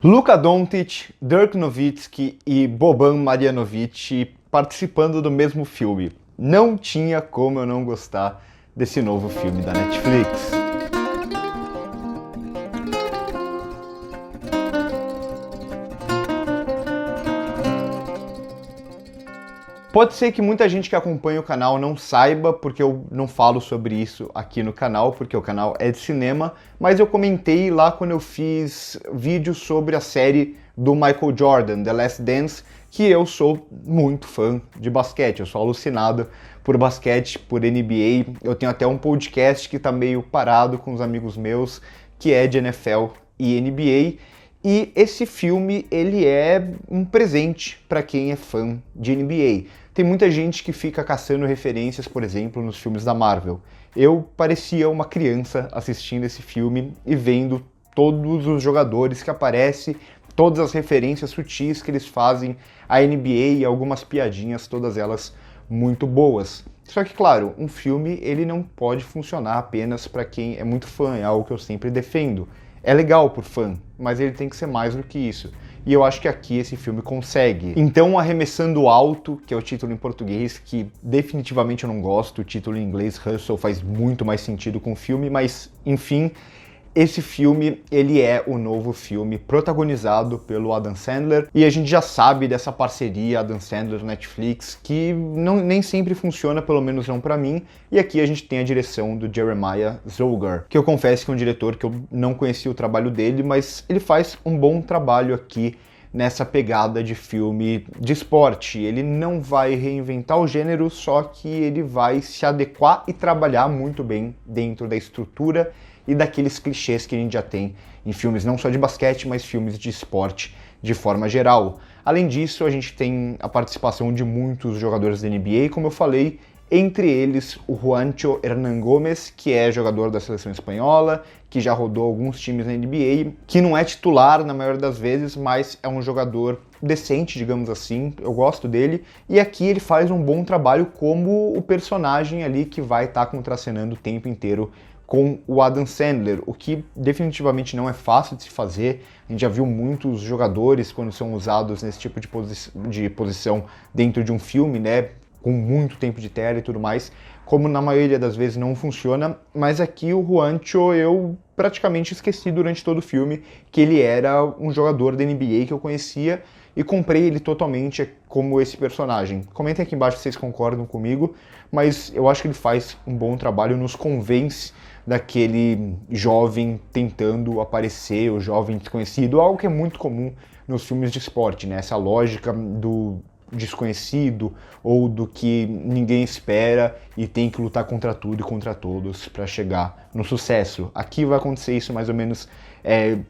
Luka Doncic, Dirk Nowitzki e Boban Marjanovic participando do mesmo filme. Não tinha como eu não gostar desse novo filme da Netflix. Pode ser que muita gente que acompanha o canal não saiba, porque eu não falo sobre isso aqui no canal, porque o canal é de cinema, mas eu comentei lá quando eu fiz vídeo sobre a série do Michael Jordan, The Last Dance, que eu sou muito fã de basquete, eu sou alucinado por basquete, por NBA, eu tenho até um podcast que tá meio parado com os amigos meus, que é de NFL e NBA, e esse filme, ele é um presente para quem é fã de NBA. Tem muita gente que fica caçando referências, por exemplo, nos filmes da Marvel. Eu parecia uma criança assistindo esse filme e vendo todos os jogadores que aparecem, todas as referências sutis que eles fazem à NBA e algumas piadinhas, todas elas muito boas. Só que, claro, um filme ele não pode funcionar apenas para quem é muito fã, é algo que eu sempre defendo. É legal por fã, mas ele tem que ser mais do que isso. E eu acho que aqui esse filme consegue. Então, Arremessando Alto, que é o título em português, que definitivamente eu não gosto, o título em inglês, Hustle, faz muito mais sentido com o filme, mas, enfim, esse filme, ele é o novo filme protagonizado pelo Adam Sandler, e a gente já sabe dessa parceria Adam Sandler-Netflix, que nem sempre funciona, pelo menos não pra mim, e aqui a gente tem a direção do Jeremiah Zolgar, que eu confesso que é um diretor que eu não conhecia o trabalho dele, mas ele faz um bom trabalho aqui nessa pegada de filme de esporte. Ele não vai reinventar o gênero, só que ele vai se adequar e trabalhar muito bem dentro da estrutura e daqueles clichês que a gente já tem em filmes não só de basquete, mas filmes de esporte de forma geral. Além disso, a gente tem a participação de muitos jogadores da NBA, como eu falei, entre eles o Juancho Hernán Gómez, que é jogador da seleção espanhola, que já rodou alguns times na NBA, que não é titular na maioria das vezes, mas é um jogador decente, digamos assim, eu gosto dele, e aqui ele faz um bom trabalho como o personagem ali que vai estar contracenando o tempo inteiro com o Adam Sandler, o que definitivamente não é fácil de se fazer. A gente já viu muitos jogadores quando são usados nesse tipo de posição dentro de um filme, né, com muito tempo de tela e tudo mais, como na maioria das vezes não funciona, mas aqui o Juancho eu praticamente esqueci durante todo o filme que ele era um jogador da NBA que eu conhecia e comprei ele totalmente como esse personagem. Comentem aqui embaixo se vocês concordam comigo, mas eu acho que ele faz um bom trabalho, nos convence daquele jovem tentando aparecer, o jovem desconhecido, algo que é muito comum nos filmes de esporte, né? Essa lógica do desconhecido ou do que ninguém espera e tem que lutar contra tudo e contra todos para chegar no sucesso. Aqui vai acontecer isso mais ou menos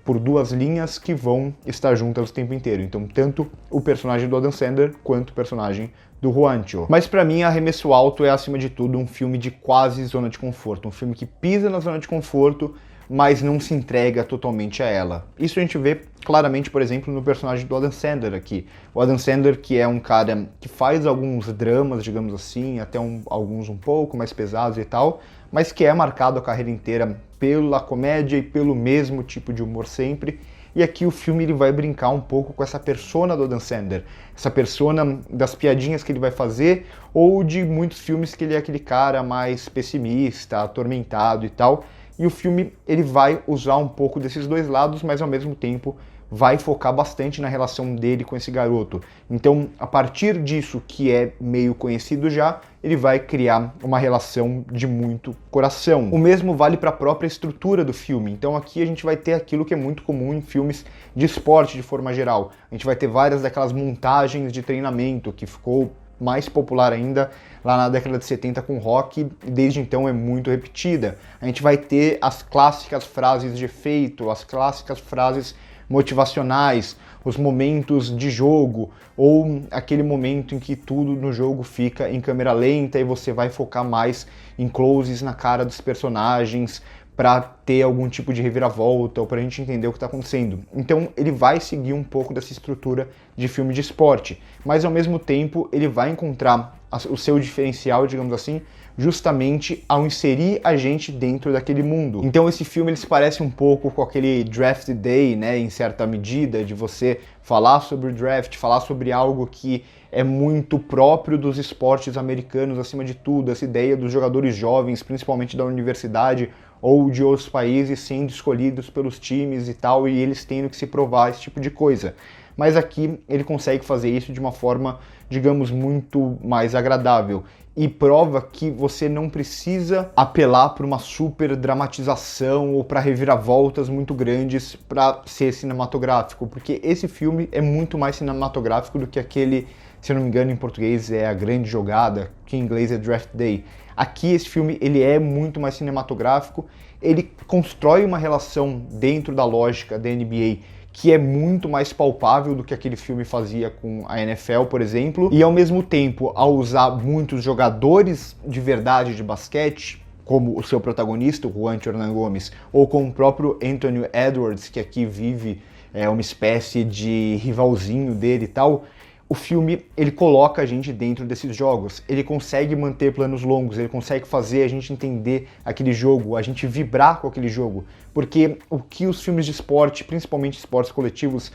por duas linhas que vão estar juntas o tempo inteiro. Então, tanto o personagem do Adam Sandler quanto o personagem do Juancho. Mas pra mim, Arremesso Alto é, acima de tudo, um filme de quase zona de conforto. Um filme que pisa na zona de conforto, mas não se entrega totalmente a ela. Isso a gente vê claramente, por exemplo, no personagem do Adam Sandler aqui. O Adam Sandler, que é um cara que faz alguns dramas, digamos assim, até alguns um pouco mais pesados e tal, mas que é marcado a carreira inteira pela comédia e pelo mesmo tipo de humor sempre. E aqui o filme ele vai brincar um pouco com essa persona do Adam Sandler, essa persona das piadinhas que ele vai fazer, ou de muitos filmes que ele é aquele cara mais pessimista, atormentado e tal. E o filme ele vai usar um pouco desses dois lados, mas ao mesmo tempo vai focar bastante na relação dele com esse garoto. Então, a partir disso que é meio conhecido já, ele vai criar uma relação de muito coração. O mesmo vale para a própria estrutura do filme. Então aqui a gente vai ter aquilo que é muito comum em filmes de esporte de forma geral. A gente vai ter várias daquelas montagens de treinamento que ficou mais popular ainda lá na década de 70 com rock, e desde então é muito repetida. A gente vai ter as clássicas frases de efeito, as clássicas frases motivacionais, os momentos de jogo, ou aquele momento em que tudo no jogo fica em câmera lenta e você vai focar mais em closes na cara dos personagens para ter algum tipo de reviravolta ou para a gente entender o que está acontecendo. Então ele vai seguir um pouco dessa estrutura de filme de esporte, mas ao mesmo tempo ele vai encontrar o seu diferencial, digamos assim, justamente ao inserir a gente dentro daquele mundo. Então esse filme ele se parece um pouco com aquele Draft Day, né, em certa medida, de você falar sobre o draft, falar sobre algo que é muito próprio dos esportes americanos acima de tudo, essa ideia dos jogadores jovens, principalmente da universidade ou de outros países, sendo escolhidos pelos times e tal, e eles tendo que se provar esse tipo de coisa. Mas aqui ele consegue fazer isso de uma forma, digamos, muito mais agradável. E prova que você não precisa apelar para uma super dramatização ou para reviravoltas muito grandes para ser cinematográfico, porque esse filme é muito mais cinematográfico do que aquele, se eu não me engano em português é A Grande Jogada, que em inglês é Draft Day. Aqui esse filme ele é muito mais cinematográfico, ele constrói uma relação dentro da lógica da NBA que é muito mais palpável do que aquele filme fazia com a NFL, por exemplo, e ao mesmo tempo, ao usar muitos jogadores de verdade de basquete, como o seu protagonista, o Juancho Hernangómez, ou com o próprio Anthony Edwards, que aqui vive uma espécie de rivalzinho dele e tal, o filme ele coloca a gente dentro desses jogos, ele consegue manter planos longos, ele consegue fazer a gente entender aquele jogo, a gente vibrar com aquele jogo, porque o que os filmes de esporte, principalmente esportes coletivos,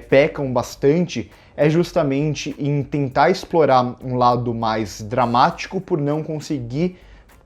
pecam bastante é justamente em tentar explorar um lado mais dramático por não conseguir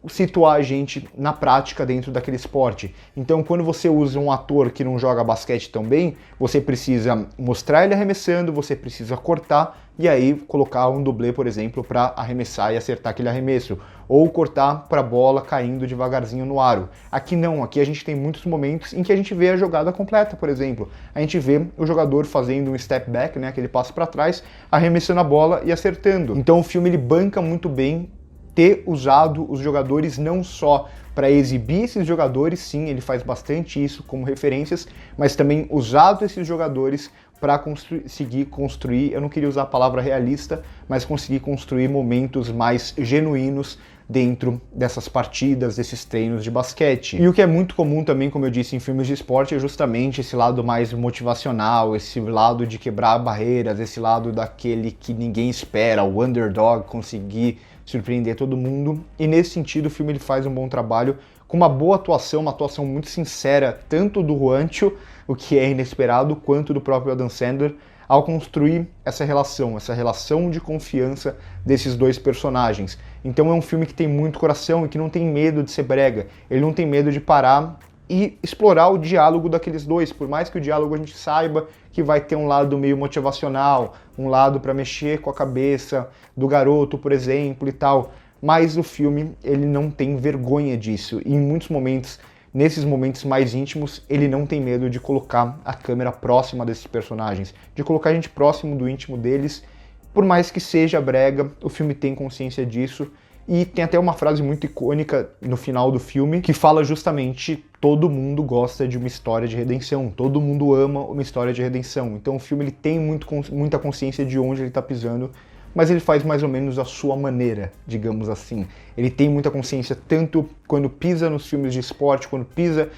situar a gente na prática dentro daquele esporte. Então, quando você usa um ator que não joga basquete tão bem, você precisa mostrar ele arremessando, você precisa cortar e aí colocar um dublê, por exemplo, para arremessar e acertar aquele arremesso, ou cortar para a bola caindo devagarzinho no aro. Aqui não, aqui a gente tem muitos momentos em que a gente vê a jogada completa, por exemplo. A gente vê o jogador fazendo um step back, né, aquele passo para trás, arremessando a bola e acertando. Então o filme ele banca muito bem ter usado os jogadores não só para exibir esses jogadores, sim, ele faz bastante isso como referências, mas também usado esses jogadores para conseguir construir, eu não queria usar a palavra realista, mas conseguir construir momentos mais genuínos dentro dessas partidas, desses treinos de basquete. E o que é muito comum também, como eu disse, em filmes de esporte, é justamente esse lado mais motivacional, esse lado de quebrar barreiras, esse lado daquele que ninguém espera, o underdog conseguir surpreender todo mundo. E nesse sentido o filme ele faz um bom trabalho, com uma boa atuação, uma atuação muito sincera, tanto do Juancho, o que é inesperado, quanto do próprio Adam Sandler, ao construir essa relação de confiança desses dois personagens. Então é um filme que tem muito coração e que não tem medo de ser brega, ele não tem medo de parar e explorar o diálogo daqueles dois, por mais que o diálogo a gente saiba que vai ter um lado meio motivacional, um lado para mexer com a cabeça do garoto, por exemplo, e tal, mas o filme ele não tem vergonha disso, e em muitos momentos, nesses momentos mais íntimos, ele não tem medo de colocar a câmera próxima desses personagens, de colocar a gente próximo do íntimo deles, por mais que seja brega, o filme tem consciência disso. E tem até uma frase muito icônica no final do filme que fala justamente: todo mundo gosta de uma história de redenção, todo mundo ama uma história de redenção. Então o filme ele tem muita consciência de onde ele está pisando, mas ele faz mais ou menos a sua maneira, digamos assim. Ele tem muita consciência tanto quando pisa nos filmes de esporte, quando pisa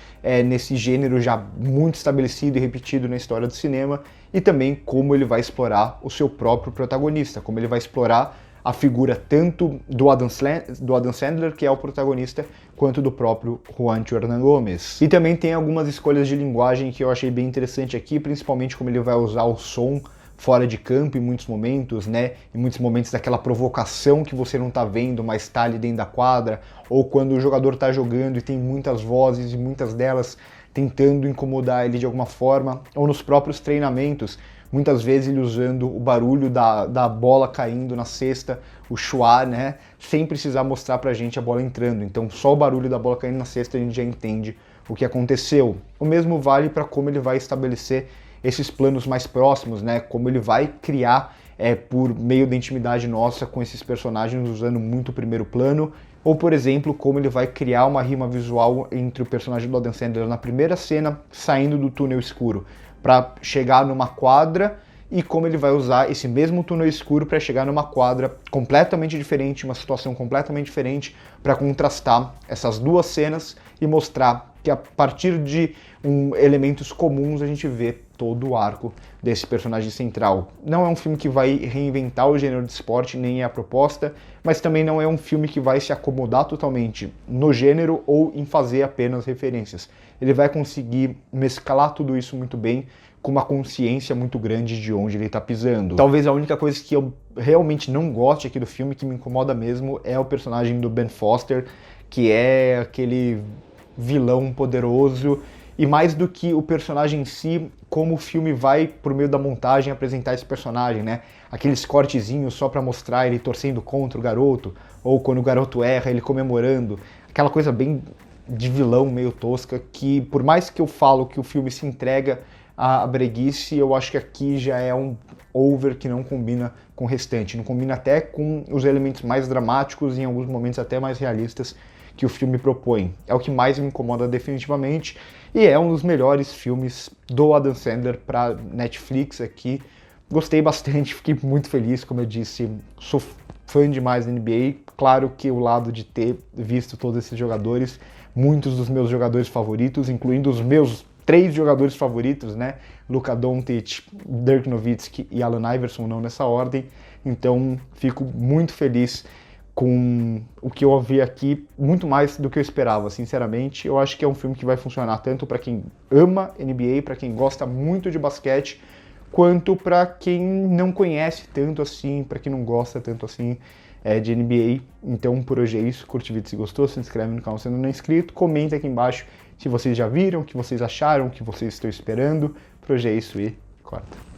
nesse gênero já muito estabelecido e repetido na história do cinema, e também como ele vai explorar o seu próprio protagonista, como ele vai explorar a figura tanto do Adam Sandler, que é o protagonista, quanto do próprio Juancho Hernangómez. E também tem algumas escolhas de linguagem que eu achei bem interessante aqui, principalmente como ele vai usar o som fora de campo em muitos momentos, né? Em muitos momentos daquela provocação que você não tá vendo, mas tá ali dentro da quadra, ou quando o jogador tá jogando e tem muitas vozes e muitas delas tentando incomodar ele de alguma forma, ou nos próprios treinamentos, muitas vezes ele usando o barulho da bola caindo na cesta, o chuá, né, sem precisar mostrar pra gente a bola entrando. Então só o barulho da bola caindo na cesta a gente já entende o que aconteceu. O mesmo vale para como ele vai estabelecer esses planos mais próximos, né, como ele vai criar por meio da intimidade nossa com esses personagens, usando muito o primeiro plano, ou, por exemplo, como ele vai criar uma rima visual entre o personagem do Adam Sandler na primeira cena, saindo do túnel escuro, para chegar numa quadra e como ele vai usar esse mesmo túnel escuro para chegar numa quadra completamente diferente, uma situação completamente diferente, para contrastar essas duas cenas e mostrar que a partir de elementos comuns a gente vê todo o arco desse personagem central. Não é um filme que vai reinventar o gênero de esporte, nem é a proposta, mas também não é um filme que vai se acomodar totalmente no gênero ou em fazer apenas referências. Ele vai conseguir mesclar tudo isso muito bem, com uma consciência muito grande de onde ele está pisando. Talvez a única coisa que eu realmente não goste aqui do filme, que me incomoda mesmo, é o personagem do Ben Foster, que é aquele vilão poderoso, e mais do que o personagem em si, como o filme vai, por meio da montagem, apresentar esse personagem, né? Aqueles cortezinhos só pra mostrar ele torcendo contra o garoto, ou quando o garoto erra, ele comemorando. Aquela coisa bem de vilão, meio tosca, que por mais que eu falo que o filme se entrega à breguice, eu acho que aqui já é um over que não combina com o restante. Não combina até com os elementos mais dramáticos e em alguns momentos até mais realistas que o filme propõe. É o que mais me incomoda definitivamente e é um dos melhores filmes do Adam Sandler para Netflix aqui. Gostei bastante, fiquei muito feliz, como eu disse, sou fã demais da NBA. Claro que o lado de ter visto todos esses jogadores, muitos dos meus jogadores favoritos, incluindo os meus 3 jogadores favoritos, né? Luka Doncic, Dirk Nowitzki e Allen Iverson, não nessa ordem. Então, fico muito feliz com o que eu vi aqui, muito mais do que eu esperava, sinceramente. Eu acho que é um filme que vai funcionar tanto para quem ama NBA, para quem gosta muito de basquete, quanto para quem não conhece tanto assim, para quem não gosta tanto assim de NBA. Então, por hoje é isso. Curte o vídeo se gostou, se inscreve no canal se ainda não é inscrito, comenta aqui embaixo se vocês já viram, o que vocês acharam, o que vocês estão esperando. Por hoje é isso e corta.